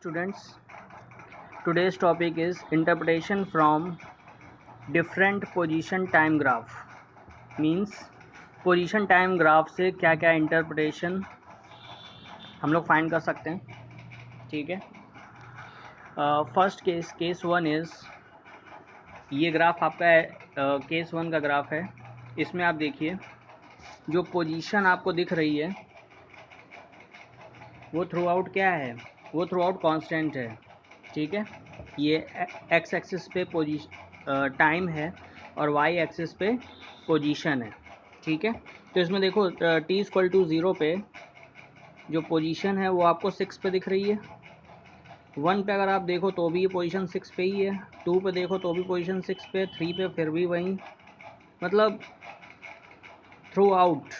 Students, today's topic is interpretation from different position time graph. Means position time graph से क्या क्या interpretation हम लोग फाइंड कर सकते हैं. ठीक है. फर्स्ट केस वन इज़, ये ग्राफ आपका है, केस वन का ग्राफ है. इसमें आप देखिए जो पोजीशन आपको दिख रही है वो थ्रू आउट क्या है, वो थ्रू आउट कॉन्स्टेंट है. ठीक है. ये एक्स एक्सिस पे टाइम है और वाई एक्सिस पे पोजीशन है. ठीक है. तो इसमें देखो t इक्वल टू 0 पे जो पोजीशन है वो आपको 6 पे दिख रही है. 1 पे अगर आप देखो तो भी ये पोजीशन 6 पे ही है. 2 पे देखो तो भी पोजीशन 6 पे, 3 पे फिर भी वहीं, मतलब through out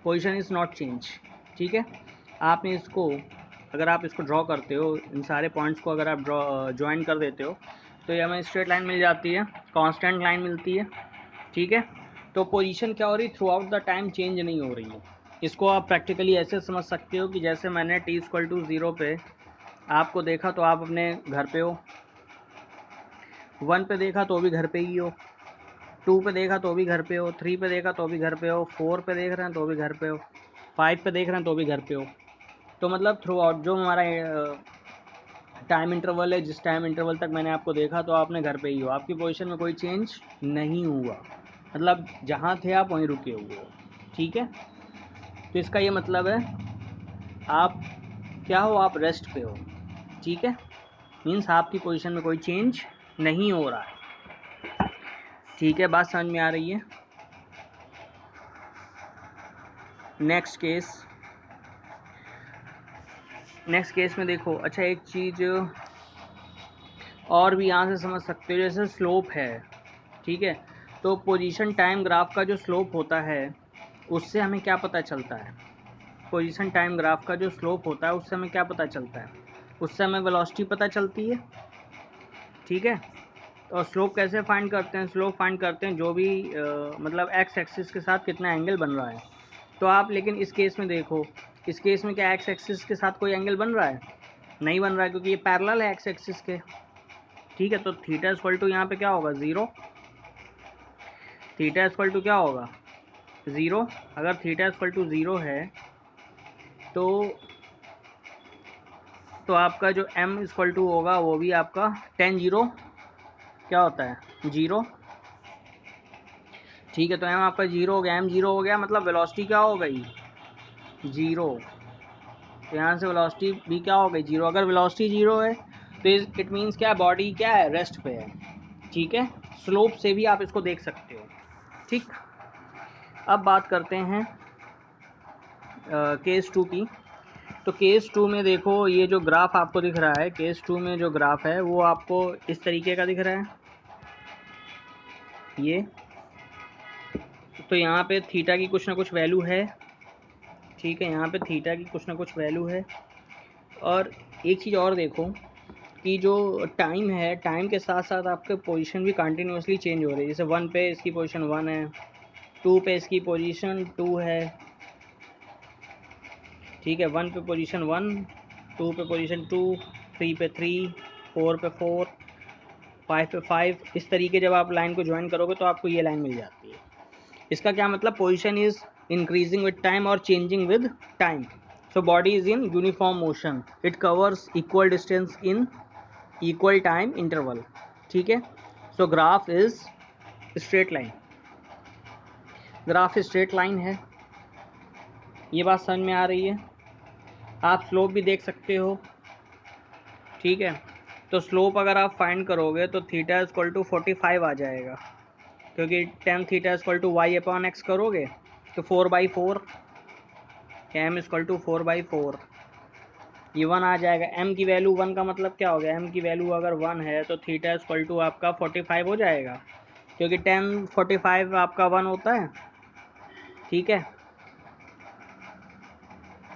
position is not change. ठीक है. आपने इसको, अगर आप इसको ड्रॉ करते हो, इन सारे पॉइंट्स को अगर आप ज्वाइन कर देते हो तो ये हमें स्ट्रेट लाइन मिल जाती है, कांस्टेंट लाइन मिलती है. ठीक है. तो पोजीशन क्या हो रही, through out the time change नहीं हो रही है. इसको आप प्रैक्टिकली ऐसे समझ सकते हो कि जैसे मैंने t इक्वल टू 0 पे आपको देखा तो आप अपने घर पे हो, 1 पे देखा तो भी घर पे ही हो, 2 पे देखा तो भी घर पे हो, 3 पे देखा तो भी घर पे हो, 4 पे देख रहे हैं तो भी घर पे हो, 5 पे देख रहे हैं तो भी घर पे हो. तो मतलब थ्रू आउट जो हमारा टाइम इंटरवल है, जिस टाइम इंटरवल तक मैंने आपको देखा तो आपने घर पे ही हो, आपकी पोजीशन में कोई चेंज नहीं हुआ, मतलब जहाँ थे आप वहीं रुके हुए हो. ठीक है. तो इसका ये मतलब है आप क्या हो, आप रेस्ट पे हो. ठीक है. मीन्स आपकी पोजीशन में कोई चेंज नहीं हो रहा है. ठीक है. बात समझ में आ रही है. नेक्स्ट केस में देखो, अच्छा एक चीज़ और भी यहाँ से समझ सकते हो, जैसे स्लोप है. ठीक है. तो पोजीशन टाइम ग्राफ का जो स्लोप होता है उससे हमें क्या पता चलता है, पोजीशन टाइम ग्राफ का जो स्लोप होता है उससे हमें क्या पता चलता है, उससे हमें वेलोसिटी पता चलती है. ठीक है. और स्लोप कैसे फाइंड करते हैं, स्लोप फाइंड करते हैं जो भी मतलब एक्स एक्सिस के साथ कितना एंगल बन रहा है. तो आप लेकिन इस केस में देखो, इस केस में क्या एक्स एक्सिस के साथ कोई एंगल बन रहा है, नहीं बन रहा है, क्योंकि ये पैरेलल है एक्स एक्सिस के. ठीक है. तो थीटा इक्वल टू यहाँ पे क्या होगा, 0. थीटा इक्वल टू क्या होगा, 0. अगर थीटा इक्वल टू 0 है तो आपका जो m इक्वल टू होगा वो भी आपका tan 0 क्या होता है, 0. ठीक है. तो m आपका 0 हो गया, m 0 हो गया, मतलब वेलोसिटी क्या हो गई, 0. तो यहाँ से वेलोसिटी भी क्या हो गई, 0. अगर वेलोसिटी 0 है तो इट मीन्स क्या, बॉडी क्या है, रेस्ट पे है. ठीक है. स्लोप से भी आप इसको देख सकते हो. ठीक. अब बात करते हैं केस 2 की. तो केस 2 में देखो, ये जो ग्राफ आपको दिख रहा है, केस 2 में जो ग्राफ है वो आपको इस तरीके का दिख रहा है, ये. तो यहाँ पे थीटा की कुछ ना कुछ वैल्यू है. ठीक है. यहाँ पे थीटा की कुछ ना कुछ वैल्यू है. और एक चीज़ और देखो कि जो टाइम है, टाइम के साथ साथ आपके पोजीशन भी कंटिन्यूसली चेंज हो रही है. जैसे 1 पे इसकी पोजीशन 1 है, 2 पे इसकी पोजीशन 2 है. ठीक है. 1 पे पोजीशन 1, 2 पे पोजीशन 2, 3 पे 3, 4 पे 4, 5 पे 5. इस तरीके जब आप लाइन को ज्वाइन करोगे तो आपको ये लाइन मिल जाती है. इसका क्या मतलब, position is increasing with time और changing with time. So body is in uniform motion, it covers equal distance in equal time interval. ठीक है. So graph is straight line, graph straight line है. ये बात समझ में आ रही है. आप स्लोप भी देख सकते हो. ठीक है. तो स्लोप अगर आप फाइंड करोगे तो थीटा इक्वल टू 45 आ जाएगा, क्योंकि tan theta equal to y upon x करोगे तो 4/4, m इक्वल टू 4/4, ये 1 आ जाएगा. m की वैल्यू 1 का मतलब क्या हो गया, m की वैल्यू अगर 1 है तो थीटा इक्वल टू आपका 45 हो जाएगा, क्योंकि tan 45 आपका 1 होता है. ठीक है.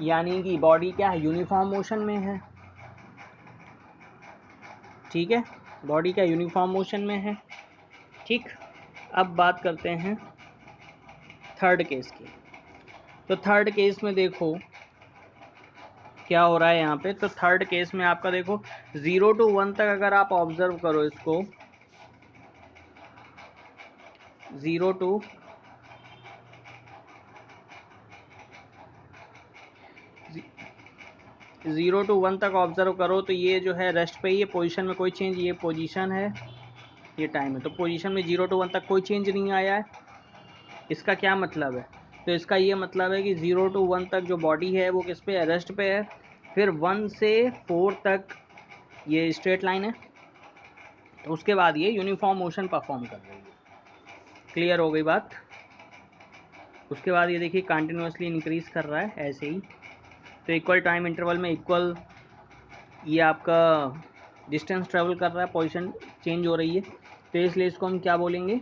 यानी कि बॉडी क्या है, यूनिफॉर्म मोशन में है. ठीक है. बॉडी क्या यूनिफॉर्म मोशन में है. ठीक. अब बात करते हैं थर्ड केस की. तो थर्ड केस में देखो क्या हो रहा है यहाँ पे, तो थर्ड केस में आपका देखो 0 to 1 तक अगर आप ऑब्जर्व करो इसको, 0 to 1 तक ऑब्जर्व करो, तो ये जो है रेस्ट पे, ये पोजीशन में कोई चेंज, ये पोजीशन है, ये टाइम है, तो पोजीशन में 0 to 1 तक कोई चेंज नहीं आया है। इसका क्या मतलब है, तो इसका ये मतलब है कि 0 to 1 तक जो बॉडी है वो किस पे है, रेस्ट पे है। फिर 1 से 4 तक ये स्ट्रेट लाइन है, तो उसके बाद ये यूनिफॉर्म मोशन परफॉर्म कर रही है। क्लियर हो गई बात। उसके बाद ये देखिए कंटिन्यूसली इंक्रीज कर रहा है ऐसे ही, तो इक्वल टाइम इंटरवल में इक्वल ये आपका डिस्टेंस ट्रेवल कर रहा है, पोजीशन चेंज हो रही है, तो इसलिए इसको हम क्या बोलेंगे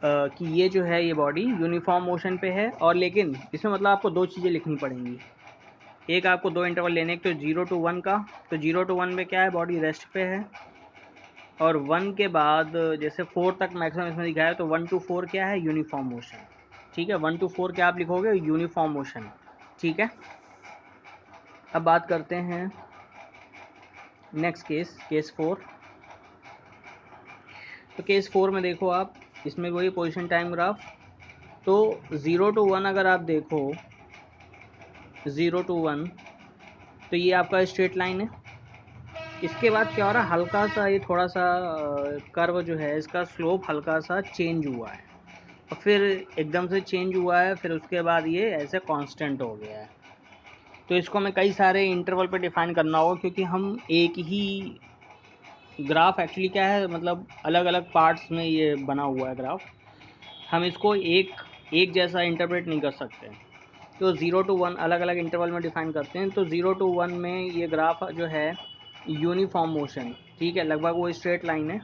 कि ये जो है ये बॉडी यूनिफॉर्म मोशन पे है। और लेकिन इसमें मतलब आपको दो चीज़ें लिखनी पड़ेंगी, एक आपको दो इंटरवल लेने, एक तो 0 to 1 का, तो 0 to 1 में क्या है, बॉडी रेस्ट पे है, और 1 के बाद जैसे 4 तक मैक्सिमम इसमें दिखाया है, तो 1 to 4 क्या है, यूनिफॉर्म मोशन। ठीक है, 1 to 4 क्या आप लिखोगे, यूनिफॉर्म मोशन। ठीक है, अब बात करते हैं नेक्स्ट केस, केस 4। तो केस 4 में देखो आप, इसमें वही पोजीशन टाइम ग्राफ, तो 0 to 1 अगर आप देखो, 0 to 1, तो ये आपका स्ट्रेट लाइन है। इसके बाद क्या हो रहा है, हल्का सा ये थोड़ा सा कर्व जो है इसका स्लोप हल्का सा चेंज हुआ है, और फिर एकदम से चेंज हुआ है, फिर उसके बाद ये ऐसे कांस्टेंट हो गया है। तो इसको हमें कई सारे इंटरवल पे डिफाइन करना होगा, क्योंकि हम एक ही ग्राफ एक्चुअली क्या है, मतलब अलग अलग पार्ट्स में ये बना हुआ है ग्राफ, हम इसको एक जैसा इंटरप्रेट नहीं कर सकते। तो 0 to 1 अलग अलग इंटरवल में डिफाइन करते हैं। तो 0 to 1 में ये ग्राफ जो है यूनिफॉर्म मोशन, ठीक है, लगभग वो स्ट्रेट लाइन है,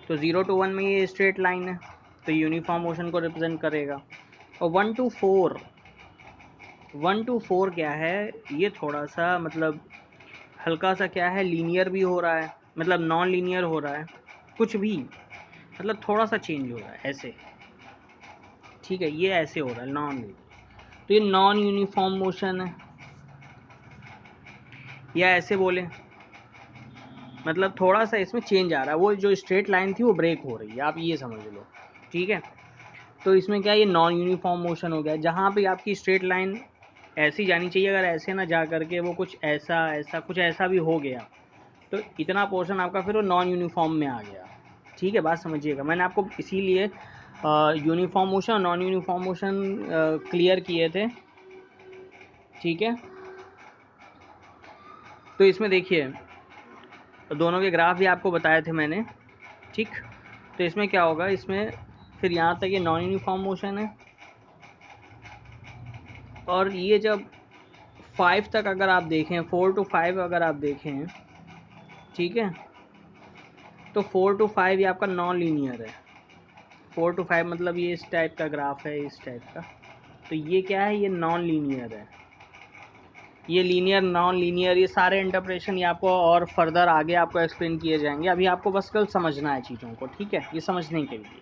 तो 0 to 1 में ये स्ट्रेट लाइन है, तो यूनिफॉर्म मोशन को रिप्रेजेंट करेगा। और 1 to 4 क्या है, ये थोड़ा सा मतलब हल्का सा क्या है, लीनियर भी हो रहा है, मतलब नॉन लीनियर हो रहा है, कुछ भी मतलब थोड़ा सा चेंज हो रहा है ऐसे। ठीक है, ये ऐसे हो रहा है नॉन लीनियर, तो ये नॉन यूनिफॉर्म मोशन है, या ऐसे बोले मतलब थोड़ा सा इसमें चेंज आ रहा है, वो जो स्ट्रेट लाइन थी वो ब्रेक हो रही है, आप ये समझ लो। ठीक है, तो इसमें क्या, ये नॉन यूनिफॉर्म मोशन हो गया, जहाँ पे आपकी स्ट्रेट लाइन ऐसी जानी चाहिए, अगर ऐसे ना जा करके वो कुछ ऐसा कुछ ऐसा भी हो गया, तो इतना पोर्शन आपका फिर वो नॉन यूनिफॉर्म में आ गया। ठीक है, बात समझिएगा, मैंने आपको इसीलिए यूनिफॉर्म मोशन और नॉन यूनिफॉर्म मोशन क्लियर किए थे। ठीक है, तो इसमें देखिए दोनों के ग्राफ भी आपको बताए थे मैंने। ठीक, तो इसमें क्या होगा, इसमें फिर यहाँ तक ये नॉन यूनिफॉर्म मोशन है, और ये जब 5 तक अगर आप देखें, 4 to 5 अगर आप देखें, ठीक है, तो 4 to 5 ये आपका नॉन लीनियर है। 4 to 5 मतलब ये इस टाइप का ग्राफ है, इस टाइप का, तो ये क्या है, ये नॉन लीनियर है। ये लीनियर नॉन लीनियर ये सारे इंटरप्रेशन ये आपको और फर्दर आगे आपको एक्सप्लेन किए जाएंगे, अभी आपको बस कल समझना है चीज़ों को। ठीक है, ये समझने के लिए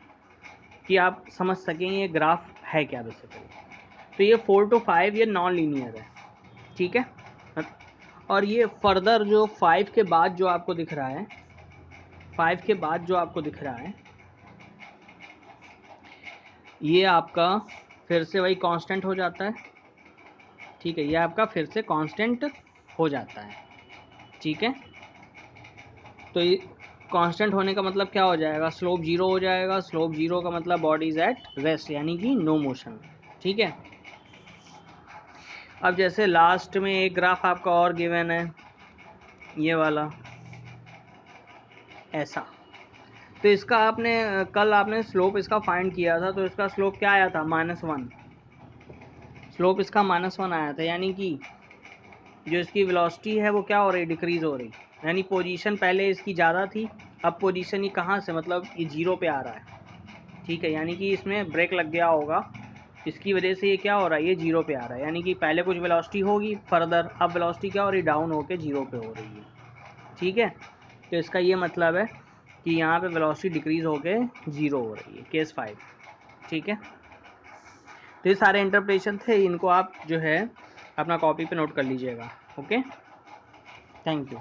कि आप समझ सकें ये ग्राफ है क्या बेसिकली। तो ये 4 to 5 ये नॉन लीनियर है। ठीक है, और ये फर्दर जो 5 के बाद जो आपको दिख रहा है, 5 के बाद जो आपको दिख रहा है, ये आपका फिर से वही कांस्टेंट हो जाता है। ठीक है, ये आपका फिर से कांस्टेंट हो जाता है। ठीक है, तो ये कांस्टेंट होने का मतलब क्या हो जाएगा, स्लोप 0 हो जाएगा। स्लोप 0 का मतलब बॉडी इज एट रेस्ट, यानी कि नो मोशन। ठीक है, अब जैसे लास्ट में एक ग्राफ आपका और गिवन है, ये वाला ऐसा, तो इसका आपने कल आपने स्लोप इसका फाइंड किया था, तो इसका स्लोप क्या आया था, -1। स्लोप इसका -1 आया था, यानी कि जो इसकी वेलोसिटी है वो क्या हो रही, डिक्रीज़ हो रही, यानी पोजीशन पहले इसकी ज़्यादा थी, अब पोजीशन ये कहाँ से, मतलब ये 0 पे आ रहा है। ठीक है, यानी कि इसमें ब्रेक लग गया होगा, इसकी वजह से ये क्या हो रहा है, ये 0 पे आ रहा है, यानी कि पहले कुछ वेलोसिटी होगी फर्दर, अब वेलोसिटी क्या हो रही, डाउन होकर 0 पे हो रही है। ठीक है, तो इसका ये मतलब है कि यहाँ पे वेलोसिटी डिक्रीज़ होकर 0 हो रही है, केस 5। ठीक है, तो ये सारे इंटरप्रिटेशन थे, इनको आप जो है अपना कॉपी पे नोट कर लीजिएगा। Okay, thank you.